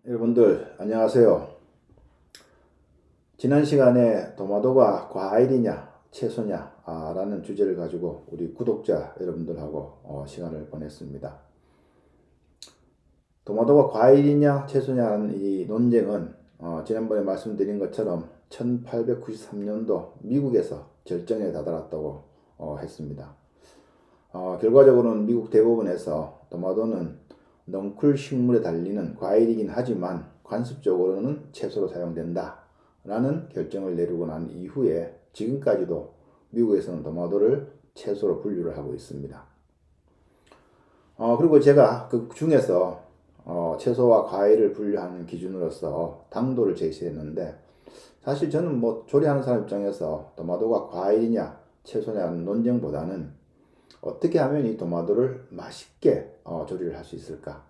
여러분들 안녕하세요. 지난 시간에 도마도가 과일이냐 채소냐 라는 주제를 가지고 우리 구독자 여러분들하고 시간을 보냈습니다. 도마도가 과일이냐 채소냐는 이 논쟁은 지난번에 말씀드린 것처럼 1893년도 미국에서 절정에 다다랐다고 했습니다. 결과적으로는 미국 대법원에서 도마도는 넝쿨 식물에 달리는 과일이긴 하지만 관습적으로는 채소로 사용된다 라는 결정을 내리고 난 이후에 지금까지도 미국에서는 도마도를 채소로 분류를 하고 있습니다. 그리고 제가 그 중에서 채소와 과일을 분류하는 기준으로서 당도를 제시했는데, 사실 저는 조리하는 사람 입장에서 도마도가 과일이냐 채소냐는 논쟁보다는 어떻게 하면 이 도마도를 맛있게 조리를 할 수 있을까?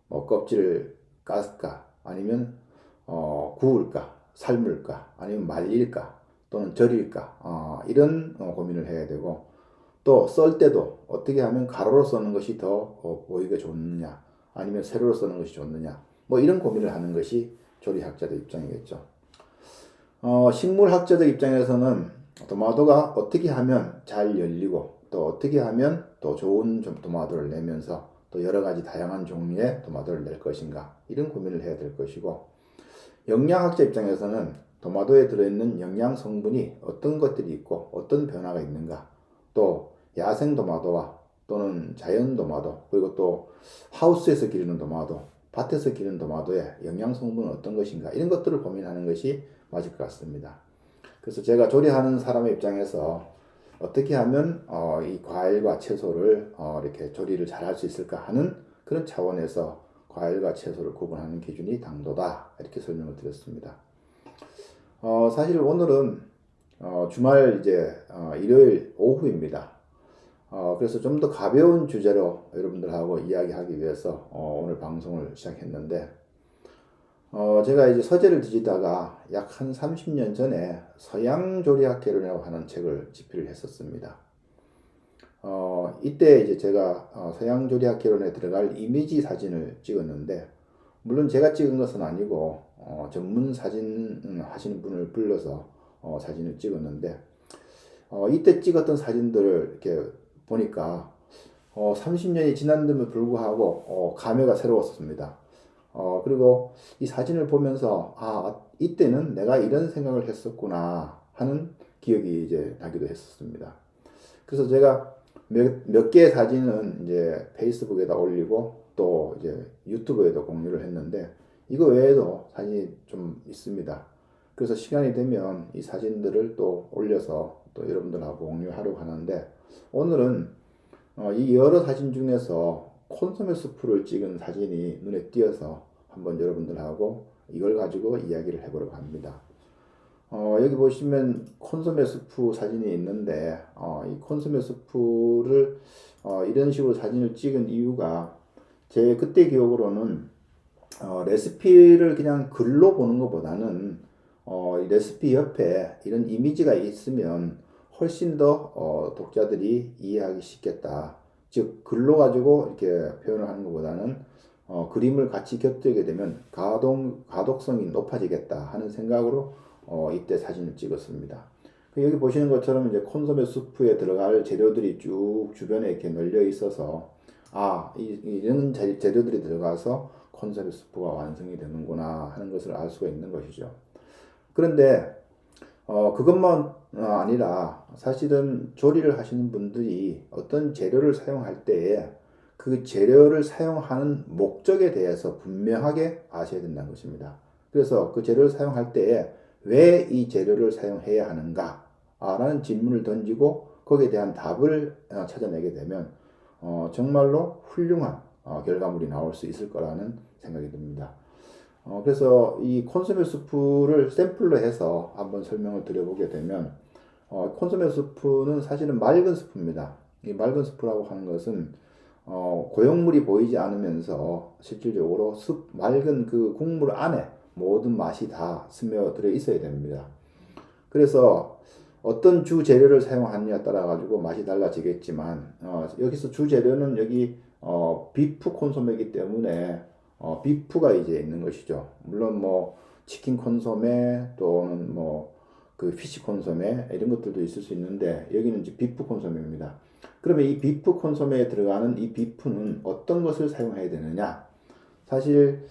껍질을 깎을까? 아니면 구울까? 삶을까? 아니면 말릴까? 또는 절일까? 이런 고민을 해야 되고, 또 썰 때도 어떻게 하면 가로로 써는 것이 더 보기가 좋느냐? 아니면 세로로 써는 것이 좋느냐? 이런 고민을 하는 것이 조리학자들 입장이겠죠. 식물학자들 입장에서는 도마도가 어떻게 하면 잘 열리고 또 어떻게 하면 또 좋은 도마도를 내면서 또 여러 가지 다양한 종류의 도마도를 낼 것인가, 이런 고민을 해야 될 것이고, 영양학자 입장에서는 도마도에 들어있는 영양 성분이 어떤 것들이 있고 어떤 변화가 있는가, 또 야생 도마도와 또는 자연 도마도, 그리고 또 하우스에서 기르는 도마도, 밭에서 기르는 도마도의 영양 성분은 어떤 것인가, 이런 것들을 고민하는 것이 맞을 것 같습니다. 그래서 제가 조리하는 사람의 입장에서 어떻게 하면 이 과일과 채소를 이렇게 조리를 잘 할 수 있을까 하는 그런 차원에서 과일과 채소를 구분하는 기준이 당도다, 이렇게 설명을 드렸습니다. 사실 오늘은 주말 이제 일요일 오후입니다. 그래서 좀 더 가벼운 주제로 여러분들하고 이야기하기 위해서 오늘 방송을 시작했는데, 제가 이제 서재를 뒤지다가 약 한 30년 전에 서양조리학개론이라고 하는 책을 집필을 했었습니다. 이때 이제 제가 서양조리학개론에 들어갈 이미지 사진을 찍었는데, 물론 제가 찍은 것은 아니고 전문 사진 하시는 분을 불러서 사진을 찍었는데, 이때 찍었던 사진들을 이렇게 보니까 30년이 지났음에도 불구하고 감회가 새로웠습니다. 그리고 이 사진을 보면서 이때는 내가 이런 생각을 했었구나 하는 기억이 이제 나기도 했었습니다. 그래서 제가 몇 개의 사진은 이제 페이스북에다 올리고 또 이제 유튜브에도 공유를 했는데, 이거 외에도 사진이 좀 있습니다. 그래서 시간이 되면 이 사진들을 또 올려서 또 여러분들하고 공유하려고 하는데, 오늘은 이 여러 사진 중에서 콘소메 수프를 찍은 사진이 눈에 띄어서 한번 여러분들하고 이걸 가지고 이야기를 해보려고 합니다. 여기 보시면 콘소메 수프 사진이 있는데, 이 콘소메 수프를 이런 식으로 사진을 찍은 이유가, 제 그때 기억으로는 레시피를 그냥 글로 보는 것보다는 레시피 옆에 이런 이미지가 있으면 훨씬 더 독자들이 이해하기 쉽겠다. 즉 글로 가지고 이렇게 표현을 하는 것보다는 그림을 같이 곁들이게 되면 가독성이 높아지겠다 하는 생각으로 이때 사진을 찍었습니다. 여기 보시는 것처럼 이제 콘소메 수프에 들어갈 재료들이 쭉 주변에 이렇게 널려 있어서 이런 재료들이 들어가서 콘소메 수프가 완성이 되는구나 하는 것을 알 수가 있는 것이죠. 그런데 그것만 아니라 사실은 조리를 하시는 분들이 어떤 재료를 사용할 때에 그 재료를 사용하는 목적에 대해서 분명하게 아셔야 된다는 것입니다. 그래서 그 재료를 사용할 때에 왜 이 재료를 사용해야 하는가 라는 질문을 던지고 거기에 대한 답을 찾아내게 되면 정말로 훌륭한 결과물이 나올 수 있을 거라는 생각이 듭니다. 그래서 이 콘소메 수프를 샘플로 해서 한번 설명을 드려보게 되면, 콘소메 수프는 사실은 맑은 수프입니다. 이 맑은 수프라고 하는 것은 고용물이 보이지 않으면서 실질적으로 맑은 그 국물 안에 모든 맛이 다 스며들어 있어야 됩니다. 그래서 어떤 주 재료를 사용하느냐에 따라 가지고 맛이 달라지겠지만, 여기서 주 재료는 여기 비프 콘소메이기 때문에 비프가 이제 있는 것이죠. 물론 뭐 치킨 콘소메 또는 뭐 그 피시 콘소메 이런 것들도 있을 수 있는데 여기는 이제 비프 콘소메입니다. 그러면 이 비프 콘소메에 들어가는 이 비프는 어떤 것을 사용해야 되느냐? 사실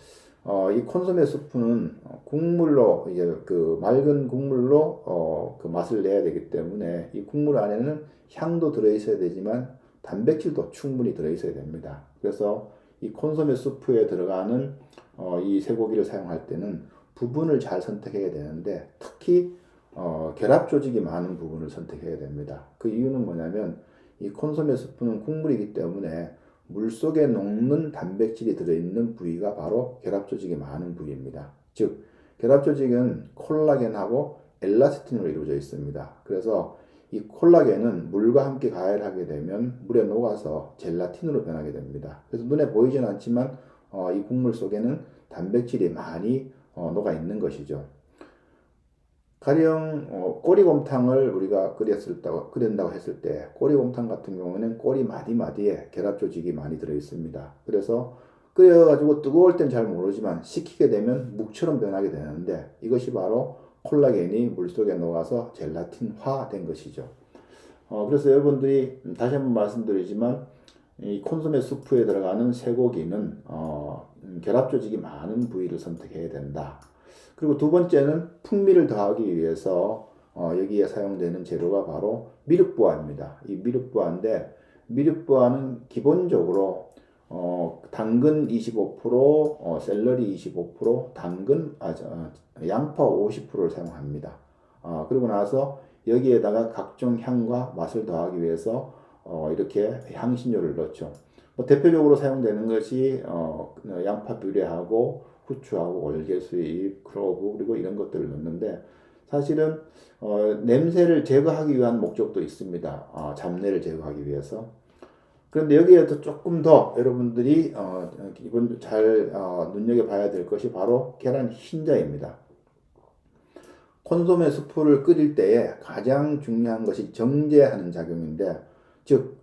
이 콘소메 스프는 국물로 이제 그 맑은 국물로 그 맛을 내야 되기 때문에 이 국물 안에는 향도 들어 있어야 되지만 단백질도 충분히 들어 있어야 됩니다. 그래서 이 콘소메 스프에 들어가는 이 쇠고기를 사용할 때는 부분을 잘 선택해야 되는데 특히 결합 조직이 많은 부분을 선택해야 됩니다. 그 이유는 뭐냐면 이 콘소메 스프는 국물이기 때문에 물속에 녹는 단백질이 들어있는 부위가 바로 결합 조직이 많은 부위입니다. 즉 결합 조직은 콜라겐하고 엘라스틴으로 이루어져 있습니다. 그래서 이 콜라겐은 물과 함께 가열하게 되면 물에 녹아서 젤라틴으로 변하게 됩니다. 그래서 눈에 보이지는 않지만 이 국물 속에는 단백질이 많이 녹아 있는 것이죠. 가령 꼬리곰탕을 우리가 끓인다고 했을 때 꼬리곰탕 같은 경우는 꼬리 마디마디에 결합 조직이 많이 들어 있습니다. 그래서 끓여가지고 뜨거울 땐 잘 모르지만 식히게 되면 묵처럼 변하게 되는데 이것이 바로 콜라겐이 물속에 녹아서 젤라틴화 된 것이죠. 그래서 여러분들이 다시 한번 말씀드리지만 이 콘소메 수프에 들어가는 쇠고기는 결합 조직이 많은 부위를 선택해야 된다. 그리고 두 번째는 풍미를 더하기 위해서 여기에 사용되는 재료가 바로 미륵부화입니다. 이 미륵부화인데 미륵부화는 기본적으로 당근 25%, 샐러리 25%, 양파 50%를 사용합니다. 그리고 나서 여기에다가 각종 향과 맛을 더하기 위해서 이렇게 향신료를 넣죠. 뭐 대표적으로 사용되는 것이 양파 퓨레하고 후추하고 월계수잎, 크로브 그리고 이런 것들을 넣는데 사실은 냄새를 제거하기 위한 목적도 있습니다. 잡내를 제거하기 위해서. 그런데 여기에도 조금 더 여러분들이 이번 잘 눈여겨봐야 될 것이 바로 계란 흰자입니다. 콘소메 수프를 끓일 때에 가장 중요한 것이 정제하는 작용인데 즉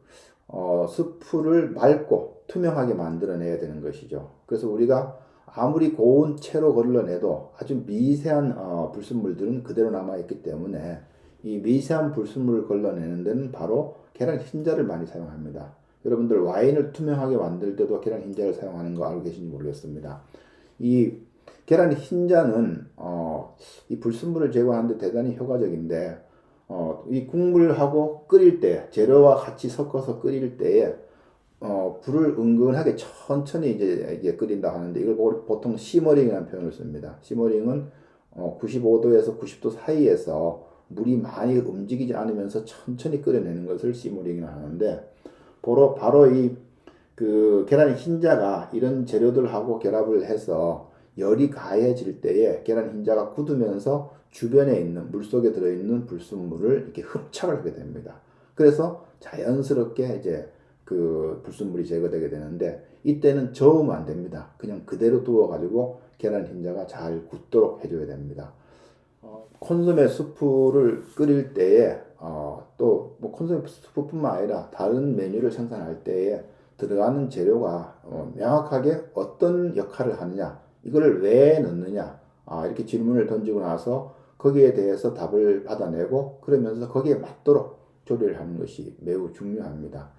스프를 맑고 투명하게 만들어내야 되는 것이죠. 그래서 우리가 아무리 고운 채로 걸러내도 아주 미세한 불순물들은 그대로 남아있기 때문에 이 미세한 불순물을 걸러내는 데는 바로 계란 흰자를 많이 사용합니다. 여러분들 와인을 투명하게 만들 때도 계란 흰자를 사용하는 거 알고 계신지 모르겠습니다. 이 계란 흰자는 이 불순물을 제거하는 데 대단히 효과적인데 이 국물하고 끓일 때 재료와 같이 섞어서 끓일 때에 불을 은근하게 천천히 이제 끓인다 하는데 이걸 보통 시머링이라는 표현을 씁니다. 시머링은 95도에서 90도 사이에서 물이 많이 움직이지 않으면서 천천히 끓여내는 것을 시머링이라 하는데 바로 이 그 계란 흰자가 이런 재료들하고 결합을 해서 열이 가해질 때에 계란 흰자가 굳으면서 주변에 있는 물속에 들어있는 불순물을 이렇게 흡착을 하게 됩니다. 그래서 자연스럽게 이제 그 불순물이 제거되게 되는데 이때는 저으면 안 됩니다. 그냥 그대로 두어가지고 계란 흰자가 잘 굳도록 해줘야 됩니다. 콘소메 수프를 끓일 때에 또 뭐 콘소메 수프뿐만 아니라 다른 메뉴를 생산할 때에 들어가는 재료가 명확하게 어떤 역할을 하느냐 이거를 왜 넣느냐 이렇게 질문을 던지고 나서 거기에 대해서 답을 받아내고 그러면서 거기에 맞도록 조리를 하는 것이 매우 중요합니다.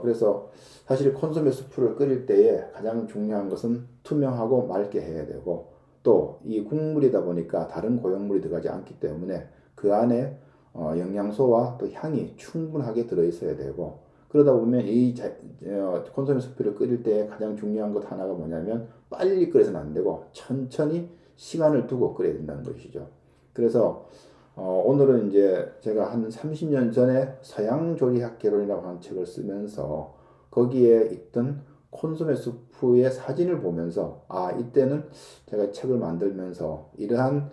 그래서 사실 콘소메 수프를 끓일 때에 가장 중요한 것은 투명하고 맑게 해야 되고 또 이 국물이다 보니까 다른 고용물이 들어가지 않기 때문에 그 안에 영양소와 또 향이 충분하게 들어있어야 되고 그러다 보면 이 콘소메 수프를 끓일 때 가장 중요한 것 하나가 뭐냐면 빨리 끓여서는 안 되고 천천히 시간을 두고 끓여야 된다는 것이죠. 그래서 오늘은 이제 제가 한 30년 전에 서양 조리학 개론이라고 하는 책을 쓰면서 거기에 있던 콘소메 수프의 사진을 보면서 이때는 제가 책을 만들면서 이러한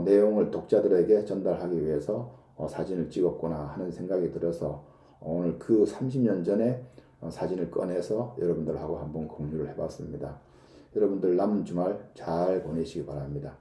내용을 독자들에게 전달하기 위해서 사진을 찍었구나 하는 생각이 들어서 오늘 그 30년 전에 사진을 꺼내서 여러분들하고 한번 공유를 해봤습니다. 여러분들 남은 주말 잘 보내시기 바랍니다.